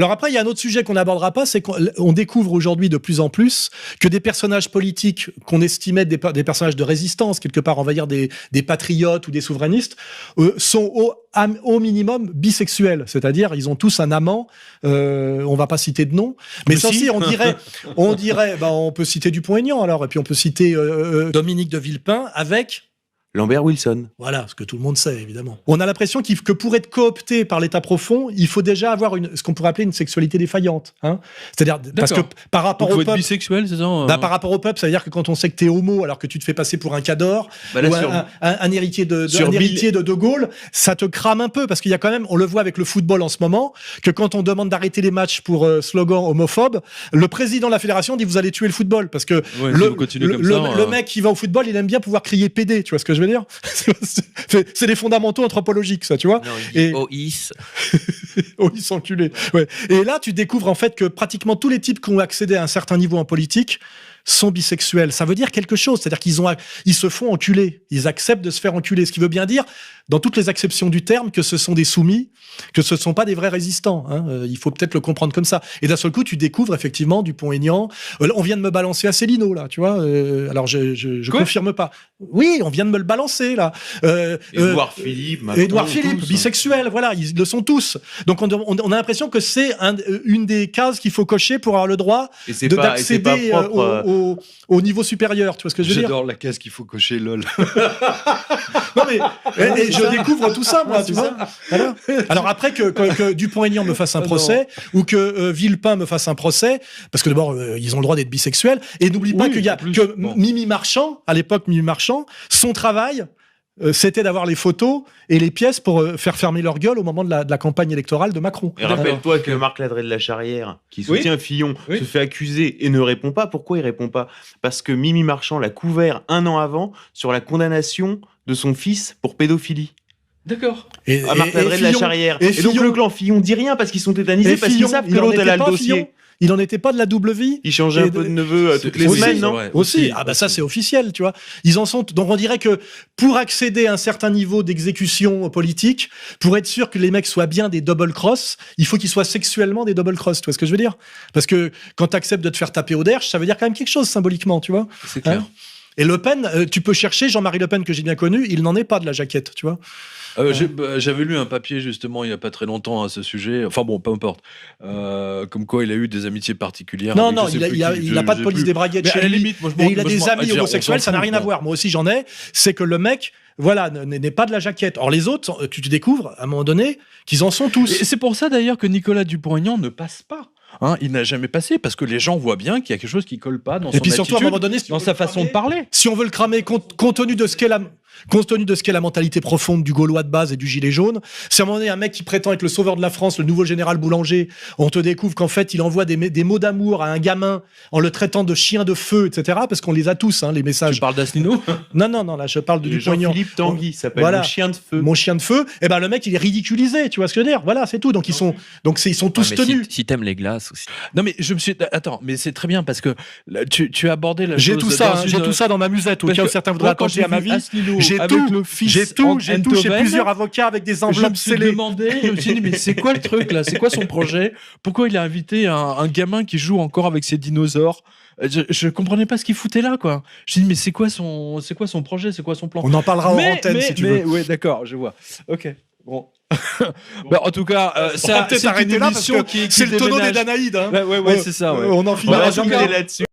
Alors après, il y a un autre sujet qu'on n'abordera pas, c'est qu'on découvre aujourd'hui de plus en plus que des personnages politiques qu'on estimait des personnages de résistance, quelque part, on va dire des patriotes ou des souverainistes, sont au minimum bisexuels. C'est-à-dire, ils ont tous un amant, on va pas citer de nom, mais ça aussi, on dirait, on peut citer Dupont-Aignan alors, et puis on peut citer Dominique de Villepin avec... Lambert Wilson. Voilà, ce que tout le monde sait, évidemment. On a l'impression que pour être coopté par l'État profond, il faut déjà avoir ce qu'on pourrait appeler une sexualité défaillante. Hein, c'est-à-dire, parce que par rapport au peuple... bisexuel, c'est ça Par rapport au peuple, ça veut dire que quand on sait que t'es homo, alors que tu te fais passer pour un cador, ou un héritier de Gaulle, ça te crame un peu, parce qu'il y a quand même, on le voit avec le football en ce moment, que quand on demande d'arrêter les matchs pour slogan homophobe, le président de la fédération dit vous allez tuer le football, parce que le mec qui va au football, il aime bien pouvoir crier PD, tu vois ce que je veux dire. C'est des fondamentaux anthropologiques, ça, tu vois. Non, OIS. OIS enculé. Ouais. Et là, tu découvres en fait que pratiquement tous les types qui ont accédé à un certain niveau en politique sont bisexuels. Ça veut dire quelque chose. C'est-à-dire qu'ils se font enculer. Ils acceptent de se faire enculer. Ce qui veut bien dire, dans toutes les acceptions du terme, que ce sont des soumis, que ce ne sont pas des vrais résistants. Hein. Il faut peut-être le comprendre comme ça. Et d'un seul coup, tu découvres effectivement Dupont-Aignan. On vient de me balancer Asselineau, là, tu vois. Alors, je confirme pas. Oui, on vient de me le balancer, là. Édouard Philippe, tous, bisexuel, voilà, ils le sont tous. Donc, on a l'impression que c'est une des cases qu'il faut cocher pour avoir le droit d'accéder au niveau supérieur. Tu vois ce que je veux dire ? J'adore la case qu'il faut cocher, lol. Non, mais je découvre tout ça, moi, tu vois. Voilà. Alors après que Dupont-Aignan me fasse un procès, ou que Villepin me fasse un procès, parce que d'abord, ils ont le droit d'être bisexuels, et n'oublie pas Mimi Marchand, à l'époque, son travail, c'était d'avoir les photos et les pièces pour faire fermer leur gueule au moment de la campagne électorale de Macron. Et rappelle-toi que Marc Ladré de la Charrière, qui soutient Fillon, se fait accuser et ne répond pas. Pourquoi il répond pas ? Parce que Mimi Marchand l'a couvert un an avant sur la condamnation de son fils pour pédophilie. D'accord. À Marc Ladré de la Charrière. Et donc le clan Fillon dit rien parce qu'ils sont tétanisés, parce qu'ils savent que l'autre a le dossier. Il n'en était pas de la double vie. Il changeait un peu de neveu toutes les semaines, non ? Aussi. Ah bah ça, c'est officiel, tu vois. Ils en sont... Donc on dirait que pour accéder à un certain niveau d'exécution politique, pour être sûr que les mecs soient bien des double cross, il faut qu'ils soient sexuellement des double cross. Tu vois ce que je veux dire ? Parce que quand tu acceptes de te faire taper au derche, ça veut dire quand même quelque chose symboliquement, tu vois. C'est clair. Hein ? Et Le Pen, tu peux chercher Jean-Marie Le Pen que j'ai bien connu, il n'en est pas de la jaquette, tu vois. J'avais lu un papier justement il n'y a pas très longtemps à ce sujet, enfin bon, peu importe, comme quoi il a eu des amitiés particulières. Non, il n'a pas de police des braguettes chez lui, et il a des amis homosexuels, ça n'a rien à voir. Moi aussi j'en ai, c'est que le mec, voilà, n'est pas de la jaquette. Or les autres, tu te découvres à un moment donné qu'ils en sont tous. Et c'est pour ça d'ailleurs que Nicolas Dupont-Aignan ne passe pas. Hein, il n'a jamais passé parce que les gens voient bien qu'il y a quelque chose qui colle pas dans son attitude, surtout, à un moment donné, dans sa façon de parler. Si on veut le cramer, compte tenu de ce qu'est la mentalité profonde du Gaulois de base et du gilet jaune, si à un moment donné un mec qui prétend être le sauveur de la France, le nouveau général Boulanger, on te découvre qu'en fait il envoie des mots d'amour à un gamin en le traitant de chien de feu, etc. Parce qu'on les a tous, hein, les messages. Tu parles d'Asselineau ? Non, là je parle de Dupont-Aignan. Jean-Philippe Tanguy s'appelle mon chien de feu. Mon chien de feu. Et ben le mec il est ridiculisé, tu vois ce que je veux dire ? Voilà, c'est tout. Donc ils sont tous tenus. Si t'aimes les glaces aussi. Non mais attends, mais c'est très bien parce que là, tu as abordé la j'ai chose. J'ai tout ça dans ma musette. Au cas où certains voudraient attenter à ma vie. J'ai tout. J'ai plusieurs avocats avec des enveloppes scellées. Je me suis dit, mais c'est quoi le truc là ? C'est quoi son projet ? Pourquoi il a invité un gamin qui joue encore avec ses dinosaures ? Je comprenais pas ce qu'il foutait là, quoi. Je me dis, mais c'est quoi son projet ? C'est quoi son plan ? On en parlera en antenne si tu veux. Oui, d'accord, je vois. Ok, bon. En tout cas, c'est peut-être arrêter là parce que c'est le tonneau des Danaïdes. Hein. Ouais, c'est ça. Ouais. On en finira jamais là-dessus.